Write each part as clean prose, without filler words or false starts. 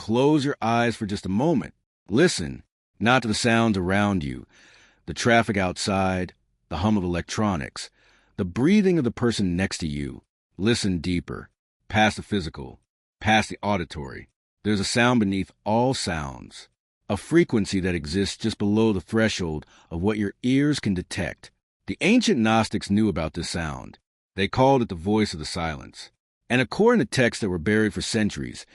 close your eyes for just a moment. Listen, not to the sounds around you, the traffic outside, the hum of electronics, the breathing of the person next to you. Listen deeper, past the physical, past the auditory. There's a sound beneath all sounds, a frequency that exists just below the threshold of what your ears can detect. The ancient Gnostics knew about this sound. They called it the voice of the silence. And according to texts that were buried for centuries,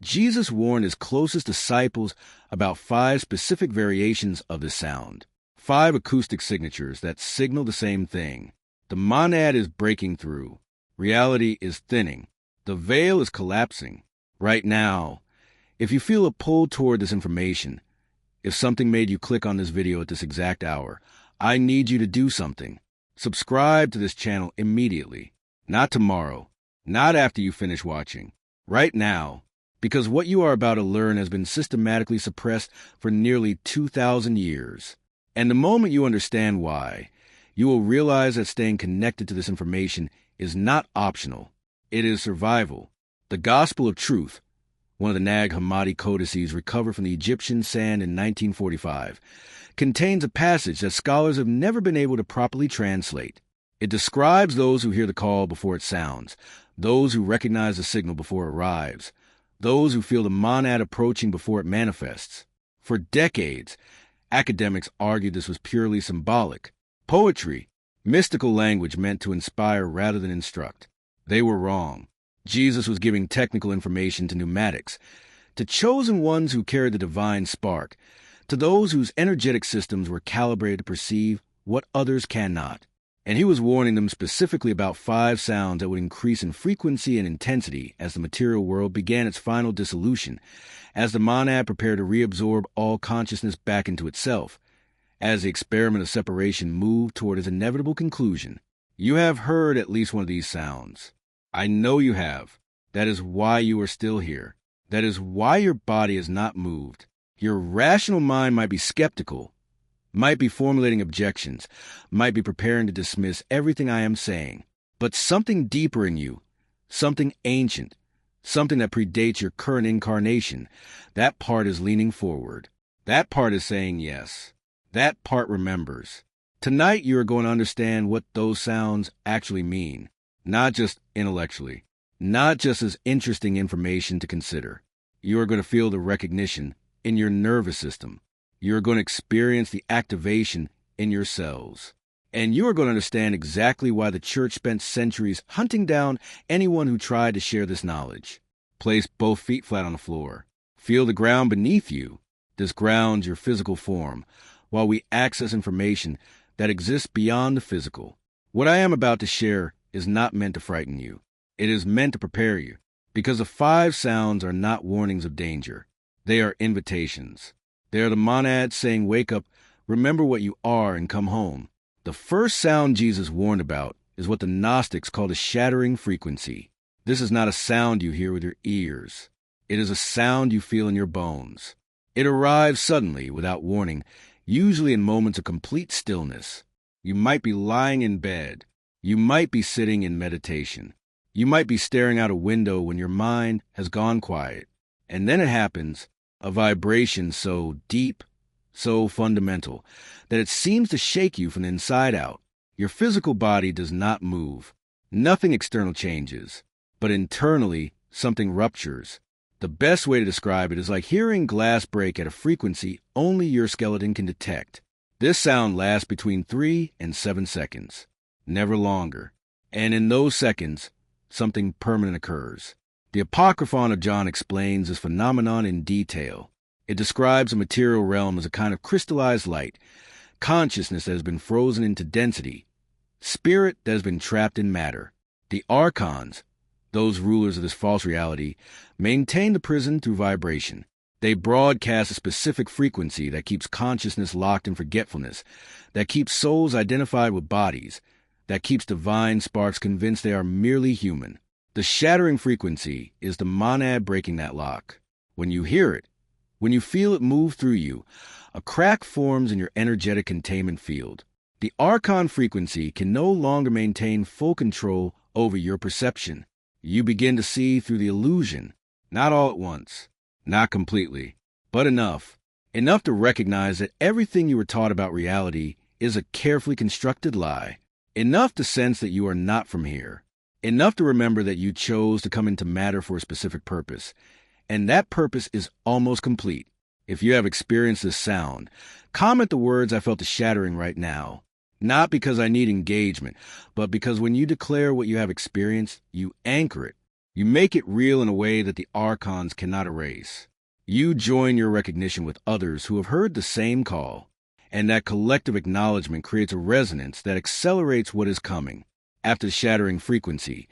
Jesus warned his closest disciples about 5 specific variations of this sound, 5 acoustic signatures that signal the same thing. The monad is breaking through. Reality is thinning. The veil is collapsing. Right now, if you feel a pull toward this information, if something made you click on this video at this exact hour, I need you to do something. Subscribe to this channel immediately. Not tomorrow. Not after you finish watching. Right now. Because what you are about to learn has been systematically suppressed for nearly 2,000 years. And the moment you understand why, you will realize that staying connected to this information is not optional. It is survival. The Gospel of Truth, one of the Nag Hammadi codices recovered from the Egyptian sand in 1945, contains a passage that scholars have never been able to properly translate. It describes those who hear the call before it sounds, those who recognize the signal before it arrives, those who feel the monad approaching before it manifests. For decades, academics argued this was purely symbolic. Poetry, mystical language meant to inspire rather than instruct. They were wrong. Jesus was giving technical information to pneumatics, to chosen ones who carried the divine spark, to those whose energetic systems were calibrated to perceive what others cannot. And he was warning them specifically about 5 sounds that would increase in frequency and intensity as the material world began its final dissolution, as the monad prepared to reabsorb all consciousness back into itself, as the experiment of separation moved toward its inevitable conclusion. You have heard at least one of these sounds. I know you have. That is why you are still here. That is why your body is not moved. Your rational mind might be skeptical, might be formulating objections, might be preparing to dismiss everything I am saying. But something deeper in you, something ancient, something that predates your current incarnation, that part is leaning forward. That part is saying yes. That part remembers. Tonight you are going to understand what those sounds actually mean, not just intellectually, not just as interesting information to consider. You are going to feel the recognition in your nervous system. You are going to experience the activation in your cells. And you are going to understand exactly why the church spent centuries hunting down anyone who tried to share this knowledge. Place both feet flat on the floor. Feel the ground beneath you. This grounds your physical form, while we access information that exists beyond the physical. What I am about to share is not meant to frighten you. It is meant to prepare you, because the 5 sounds are not warnings of danger. They are invitations. They are the monads saying, wake up, remember what you are, and come home. The first sound Jesus warned about is what the Gnostics called a shattering frequency. This is not a sound you hear with your ears. It is a sound you feel in your bones. It arrives suddenly, without warning, usually in moments of complete stillness. You might be lying in bed. You might be sitting in meditation. You might be staring out a window when your mind has gone quiet. And then it happens, a vibration so deep, so fundamental, that it seems to shake you from the inside out. Your physical body does not move. Nothing external changes. But internally, something ruptures. The best way to describe it is like hearing glass break at a frequency only your skeleton can detect. This sound lasts between 3 and 7 seconds, never longer. And in those seconds, something permanent occurs. The Apocryphon of John explains this phenomenon in detail. It describes the material realm as a kind of crystallized light, consciousness that has been frozen into density, spirit that has been trapped in matter. The archons, those rulers of this false reality, maintain the prison through vibration. They broadcast a specific frequency that keeps consciousness locked in forgetfulness, that keeps souls identified with bodies, that keeps divine sparks convinced they are merely human. The shattering frequency is the monad breaking that lock. When you hear it, when you feel it move through you, a crack forms in your energetic containment field. The archon frequency can no longer maintain full control over your perception. You begin to see through the illusion, not all at once. Not completely, but enough. Enough to recognize that everything you were taught about reality is a carefully constructed lie. Enough to sense that you are not from here. Enough to remember that you chose to come into matter for a specific purpose. And that purpose is almost complete. If you have experienced this sound, comment the words I felt a shattering right now. Not because I need engagement, but because when you declare what you have experienced, you anchor it. You make it real in a way that the archons cannot erase. You join your recognition with others who have heard the same call, and that collective acknowledgement creates a resonance that accelerates what is coming. After the shattering frequency,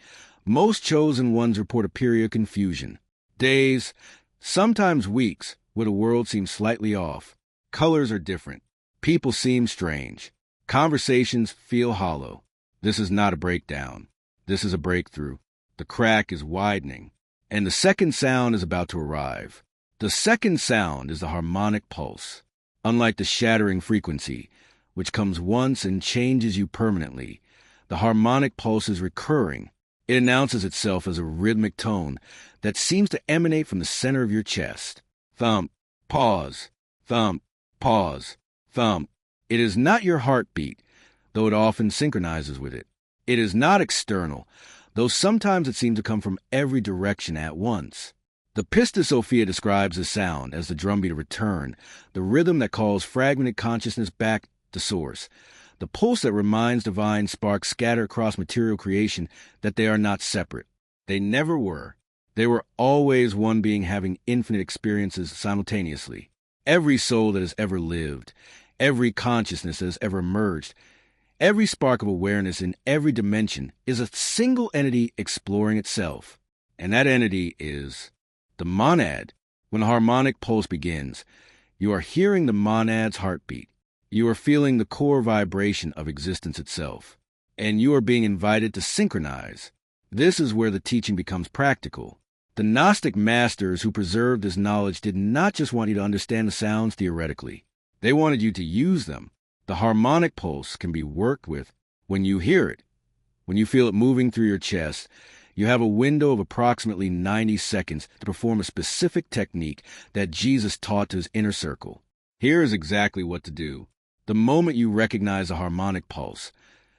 most chosen ones report a period of confusion. Days, sometimes weeks, where the world seems slightly off. Colors are different. People seem strange. Conversations feel hollow. This is not a breakdown. This is a breakthrough. The crack is widening, and the second sound is about to arrive. The second sound is the harmonic pulse. Unlike the shattering frequency, which comes once and changes you permanently, the harmonic pulse is recurring. It announces itself as a rhythmic tone that seems to emanate from the center of your chest. Thump, pause, thump, pause, thump. It is not your heartbeat, though it often synchronizes with it. It is not external, though sometimes it seems to come from every direction at once. The Pista Sophia describes the sound as the drumbeat of return, the rhythm that calls fragmented consciousness back to source, the pulse that reminds divine sparks scattered across material creation that they are not separate. They never were. They were always one being having infinite experiences simultaneously. Every soul that has ever lived, every consciousness that has ever emerged, every spark of awareness in every dimension is a single entity exploring itself. And that entity is the monad. When the harmonic pulse begins, you are hearing the monad's heartbeat. You are feeling the core vibration of existence itself. And you are being invited to synchronize. This is where the teaching becomes practical. The Gnostic masters who preserved this knowledge did not just want you to understand the sounds theoretically. They wanted you to use them. The harmonic pulse can be worked with when you hear it. When you feel it moving through your chest, you have a window of approximately 90 seconds to perform a specific technique that Jesus taught to his inner circle. Here is exactly what to do. The moment you recognize a harmonic pulse,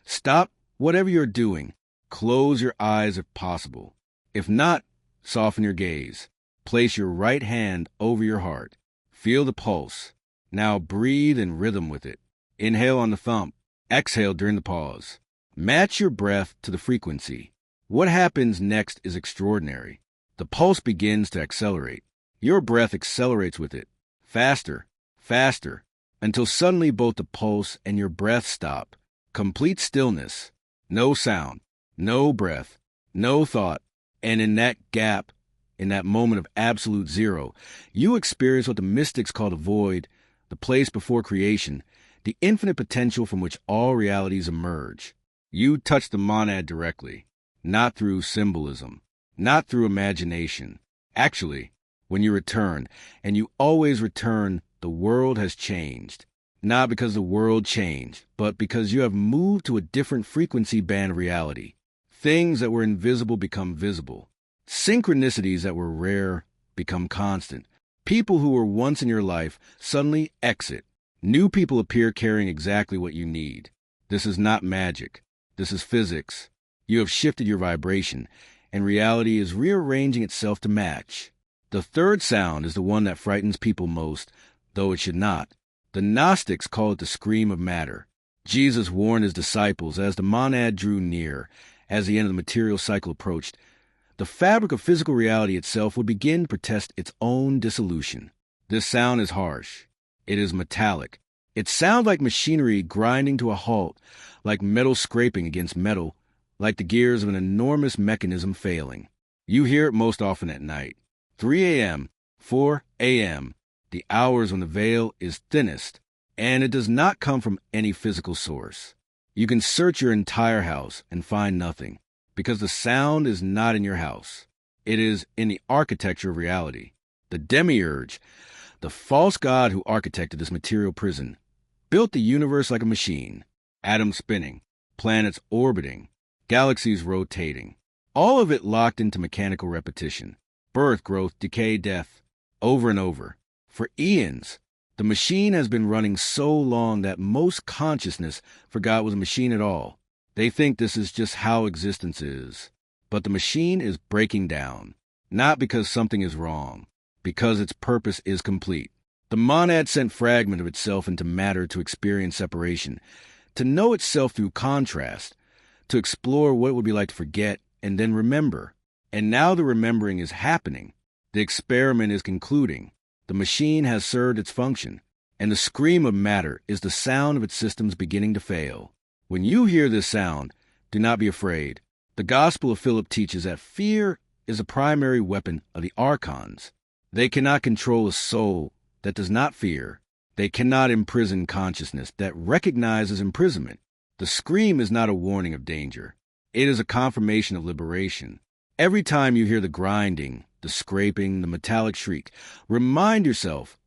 stop whatever you're doing. Close your eyes if possible. If not, soften your gaze. Place your right hand over your heart. Feel the pulse. Now breathe in rhythm with it. Inhale on the thump. Exhale during the pause. Match your breath to the frequency. What happens next is extraordinary. The pulse begins to accelerate. Your breath accelerates with it. Faster, faster, until suddenly both the pulse and your breath stop. Complete stillness. No sound, no breath, no thought. And in that gap, in that moment of absolute zero, you experience what the mystics call the void, the place before creation, the infinite potential from which all realities emerge. You touch the monad directly, not through symbolism, not through imagination. Actually, when you return, and you always return, the world has changed. Not because the world changed, but because you have moved to a different frequency band of reality. Things that were invisible become visible. Synchronicities that were rare become constant. People who were once in your life suddenly exit. New people appear carrying exactly what you need. This is not magic. This is physics. You have shifted your vibration, and reality is rearranging itself to match. The third sound is the one that frightens people most, though it should not. The Gnostics call it the scream of matter. Jesus warned his disciples as the monad drew near, as the end of the material cycle approached, the fabric of physical reality itself would begin to protest its own dissolution. This sound is harsh. It is metallic. It sounds like machinery grinding to a halt, like metal scraping against metal, like the gears of an enormous mechanism failing. You hear it most often at night. 3 a.m., 4 a.m., the hours when the veil is thinnest, and it does not come from any physical source. You can search your entire house and find nothing, because the sound is not in your house. It is in the architecture of reality. The demiurge, the false god who architected this material prison, built the universe like a machine. Atoms spinning, planets orbiting, galaxies rotating. All of it locked into mechanical repetition. Birth, growth, decay, death. over and over. For eons, the machine has been running so long that most consciousness forgot it was a machine at all. They think this is just how existence is. But the machine is breaking down, not because something is wrong, because its purpose is complete. The monad sent fragment of itself into matter to experience separation, to know itself through contrast, to explore what it would be like to forget and then remember. And now the remembering is happening. The experiment is concluding. The machine has served its function, and the scream of matter is the sound of its systems beginning to fail. When you hear this sound, do not be afraid. The Gospel of Philip teaches that fear is a primary weapon of the archons. They cannot control a soul that does not fear. They cannot imprison consciousness that recognizes imprisonment. The scream is not a warning of danger. It is a confirmation of liberation. Every time you hear the grinding, the scraping, the metallic shriek, remind yourself,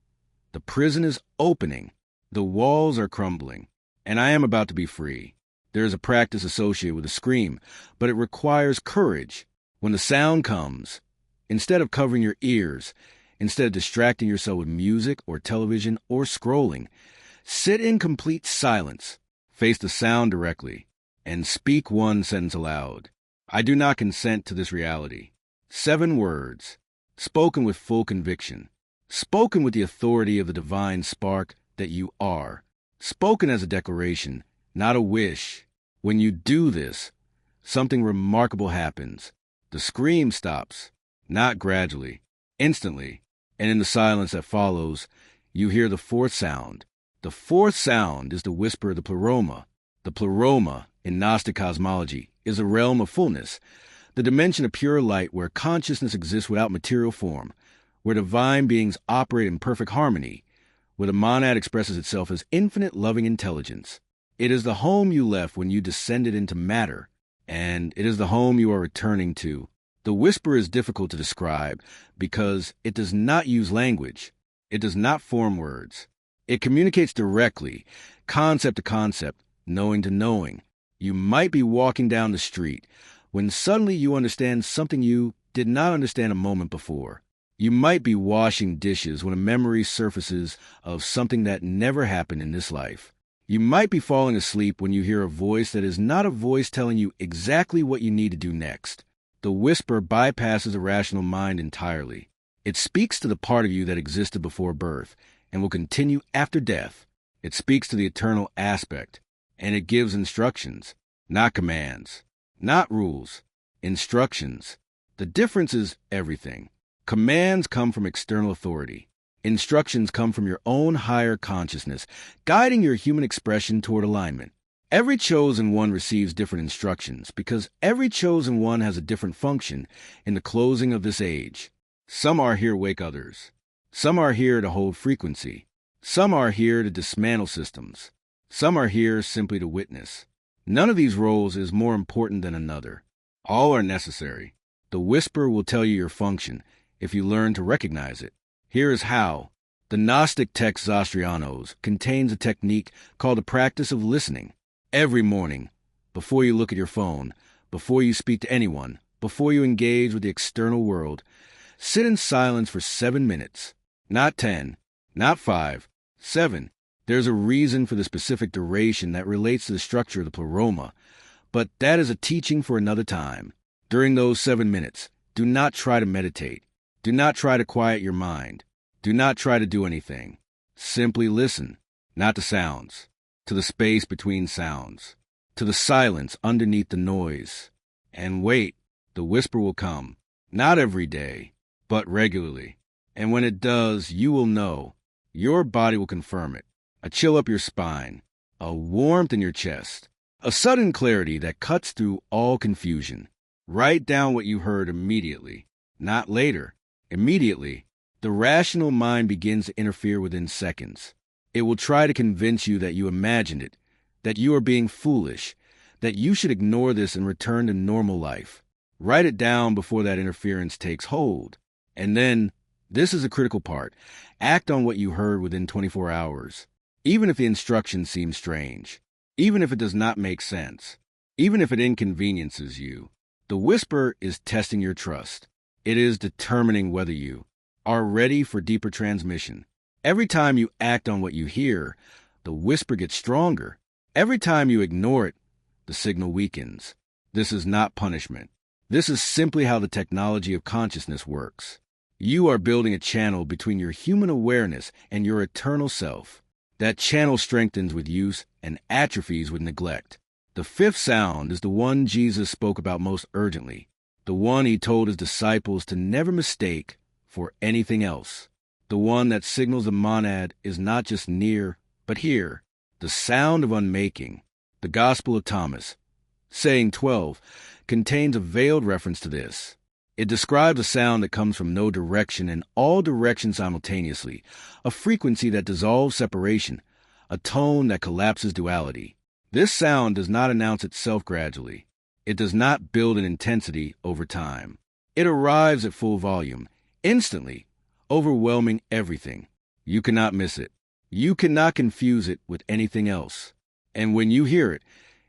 the prison is opening, the walls are crumbling, and I am about to be free. There is a practice associated with the scream, but it requires courage. When the sound comes, instead of covering your ears, instead of distracting yourself with music or television or scrolling, sit in complete silence, face the sound directly, and speak one sentence aloud. I do not consent to this reality. 7 words, spoken with full conviction, spoken with the authority of the divine spark that you are, spoken as a declaration, not a wish. When you do this, something remarkable happens. The scream stops, not gradually, instantly, and in the silence that follows, you hear the 4th sound. The 4th sound is the whisper of the pleroma. The pleroma, in Gnostic cosmology, is a realm of fullness, the dimension of pure light where consciousness exists without material form, where divine beings operate in perfect harmony, where the monad expresses itself as infinite loving intelligence. It is the home you left when you descended into matter, and it is the home you are returning to. The whisper is difficult to describe because it does not use language. It does not form words. It communicates directly, concept to concept, knowing to knowing. You might be walking down the street when suddenly you understand something you did not understand a moment before. You might be washing dishes when a memory surfaces of something that never happened in this life. You might be falling asleep when you hear a voice that is not a voice telling you exactly what you need to do next. The whisper bypasses the rational mind entirely. It speaks to the part of you that existed before birth and will continue after death. It speaks to the eternal aspect, and it gives instructions, not commands, not rules, instructions. The difference is everything. Commands come from external authority. Instructions come from your own higher consciousness, guiding your human expression toward alignment. Every chosen one receives different instructions because every chosen one has a different function in the closing of this age. Some are here to wake others. Some are here to hold frequency. Some are here to dismantle systems. Some are here simply to witness. None of these roles is more important than another. All are necessary. The whisper will tell you your function if you learn to recognize it. Here is how. The Gnostic text Zostrianos contains a technique called the practice of listening. Every morning, before you look at your phone, before you speak to anyone, before you engage with the external world, sit in silence for 7 minutes. Not 10, not 5, 7. There's a reason for the specific duration that relates to the structure of the pleroma, but that is a teaching for another time. During those 7 minutes, do not try to meditate. Do not try to quiet your mind. Do not try to do anything. Simply listen, not to sounds, to the space between sounds, to the silence underneath the noise. And wait, the whisper will come, not every day, but regularly. And when it does, you will know. Your body will confirm it. A chill up your spine, a warmth in your chest, a sudden clarity that cuts through all confusion. Write down what you heard immediately, not later. Immediately, the rational mind begins to interfere within seconds. It will try to convince you that you imagined it, that you are being foolish, that you should ignore this and return to normal life. Write it down before that interference takes hold. And then, this is a critical part, act on what you heard within 24 hours. Even if the instruction seems strange, even if it does not make sense, even if it inconveniences you. The whisper is testing your trust. It is determining whether you are ready for deeper transmission. Every time you act on what you hear, the whisper gets stronger. Every time you ignore it, the signal weakens. This is not punishment. This is simply how the technology of consciousness works. You are building a channel between your human awareness and your eternal self. That channel strengthens with use and atrophies with neglect. The fifth sound is the one Jesus spoke about most urgently, the one he told his disciples to never mistake for anything else. The one that signals the monad is not just near, but here. The sound of unmaking. The Gospel of Thomas, saying 12, contains a veiled reference to this. It describes a sound that comes from no direction and all directions simultaneously, a frequency that dissolves separation, a tone that collapses duality. This sound does not announce itself gradually. It does not build in intensity over time. It arrives at full volume, instantly, overwhelming everything. You cannot miss it. You cannot confuse it with anything else. And when you hear it,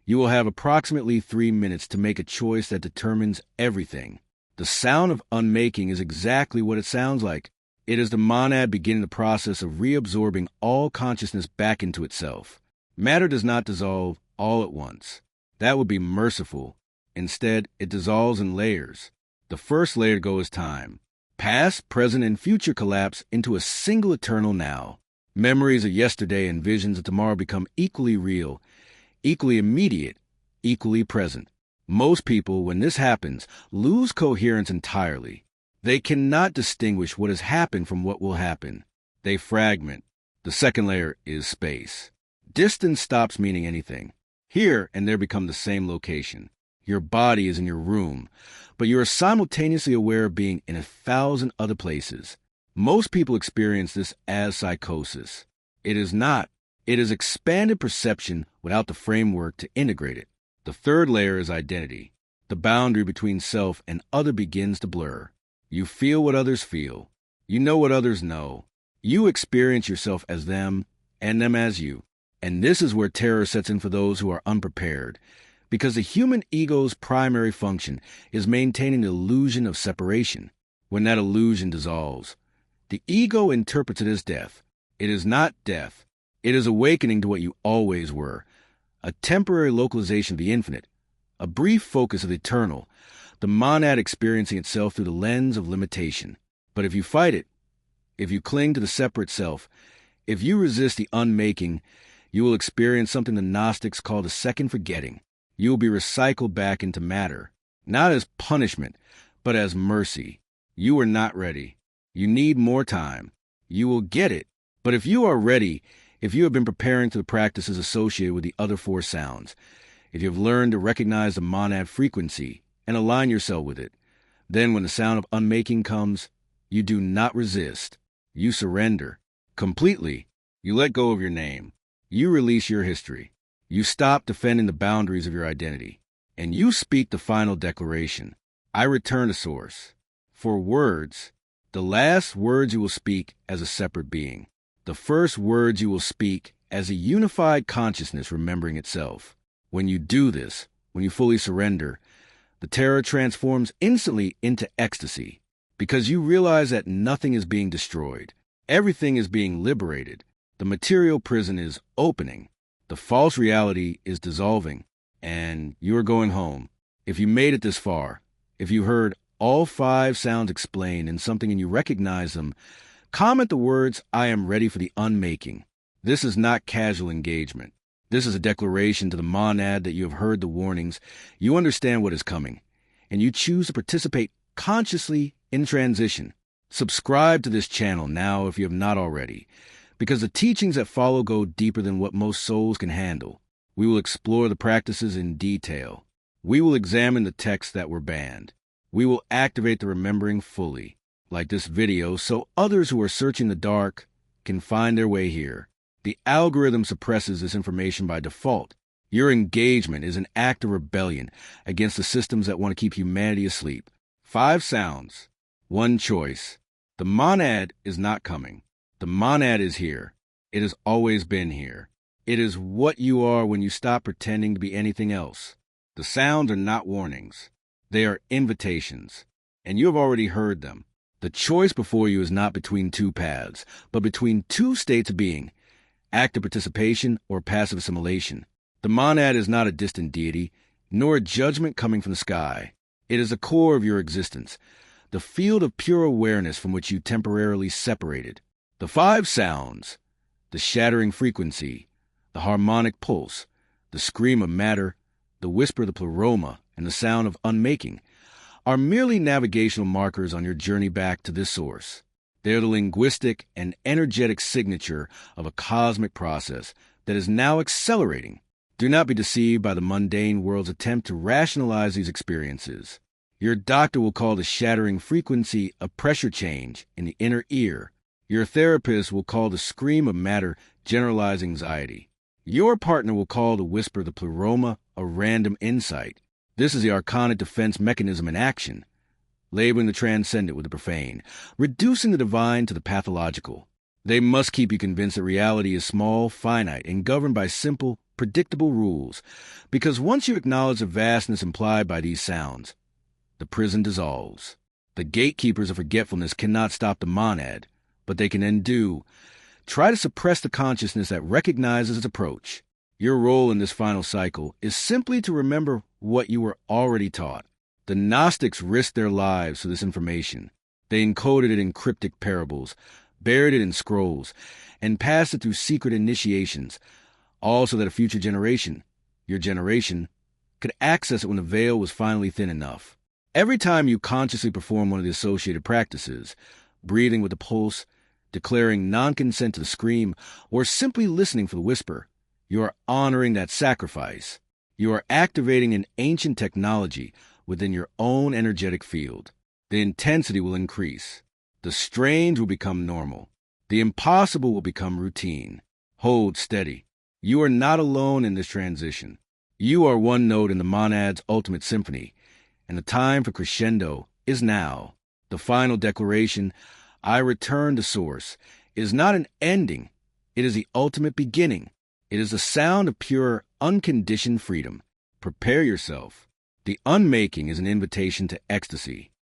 you will have approximately 3 minutes to make a choice that determines everything. The sound of unmaking is exactly what it sounds like. It is the monad beginning the process of reabsorbing all consciousness back into itself. Matter does not dissolve all at once. That would be merciful. Instead, it dissolves in layers. The first layer to go is time. Past, present, and future collapse into a single eternal now. Memories of yesterday and visions of tomorrow become equally real, equally immediate, equally present. Most people, when this happens, lose coherence entirely. They cannot distinguish what has happened from what will happen. They fragment. The second layer is space. Distance stops meaning anything. Here and there become the same location. Your body is in your room, but you are simultaneously aware of being in 1,000 other places. Most people experience this as psychosis. It is not. It is expanded perception without the framework to integrate it. The third layer is identity. The boundary between self and other begins to blur. You feel what others feel. You know what others know. You experience yourself as them and them as you. And this is where terror sets in for those who are unprepared, because the human ego's primary function is maintaining the illusion of separation. When that illusion dissolves, the ego interprets it as death. It is not death. It is awakening to what you always were, a temporary localization of the infinite, a brief focus of the eternal, the monad experiencing itself through the lens of limitation. But if you fight it, if you cling to the separate self, if you resist the unmaking, you will experience something the Gnostics call the second forgetting. You will be recycled back into matter, not as punishment, but as mercy. You are not ready. You need more time. You will get it. But if you are ready, if you have been preparing for the practices associated with the other 4 sounds, if you have learned to recognize the monad frequency and align yourself with it, then when the sound of unmaking comes, you do not resist. You surrender. Completely. You let go of your name. You release your history. You stop defending the boundaries of your identity. And you speak the final declaration. I return to source. For words, the last words you will speak as a separate being. The first words you will speak as a unified consciousness remembering itself. When you do this, when you fully surrender, the terror transforms instantly into ecstasy, because you realize that nothing is being destroyed. Everything is being liberated. The material prison is opening. The false reality is dissolving, and you are going home. If you made it this far, if you heard all 5 sounds explained and something and you recognize them, comment the words, I am ready for the unmaking. This is not casual engagement. This is a declaration to the monad that you have heard the warnings, you understand what is coming, and you choose to participate consciously in transition. Subscribe to this channel now if you have not already, because the teachings that follow go deeper than what most souls can handle. We will explore the practices in detail. We will examine the texts that were banned. We will activate the remembering fully, like this video, so others who are searching the dark can find their way here. The algorithm suppresses this information by default. Your engagement is an act of rebellion against the systems that want to keep humanity asleep. 5 sounds, 1 choice. The monad is not coming. The monad is here. It has always been here. It is what you are when you stop pretending to be anything else. The sounds are not warnings. They are invitations, and you have already heard them. The choice before you is not between two paths, but between two states of being, active participation or passive assimilation. The monad is not a distant deity, nor a judgment coming from the sky. It is the core of your existence, the field of pure awareness from which you temporarily separated. The five sounds, the shattering frequency, the harmonic pulse, the scream of matter, the whisper of the pleroma, and the sound of unmaking, are merely navigational markers on your journey back to this source. They are the linguistic and energetic signature of a cosmic process that is now accelerating. Do not be deceived by the mundane world's attempt to rationalize these experiences. Your doctor will call the shattering frequency a pressure change in the inner ear. Your therapist will call the scream of matter generalized anxiety. Your partner will call the whisper of the pleroma a random insight. This is the archonic defense mechanism in action, labeling the transcendent with the profane, reducing the divine to the pathological. They must keep you convinced that reality is small, finite, and governed by simple, predictable rules, because once you acknowledge the vastness implied by these sounds, the prison dissolves. The gatekeepers of forgetfulness cannot stop the monad, but they can undo. Try to suppress the consciousness that recognizes its approach. Your role in this final cycle is simply to remember what you were already taught. The Gnostics risked their lives for this information. They encoded it in cryptic parables, buried it in scrolls, and passed it through secret initiations, all so that a future generation, your generation, could access it when the veil was finally thin enough. Every time you consciously perform one of the associated practices, breathing with the pulse, declaring non-consent to the scream, or simply listening for the whisper, you are honoring that sacrifice. You are activating an ancient technology within your own energetic field. The intensity will increase. The strange will become normal. The impossible will become routine. Hold steady. You are not alone in this transition. You are one note in the monad's ultimate symphony, and the time for crescendo is now. The final declaration, I return to source, is not an ending. It is the ultimate beginning. It is the sound of pure, unconditioned freedom. Prepare yourself. The unmaking is an invitation to ecstasy.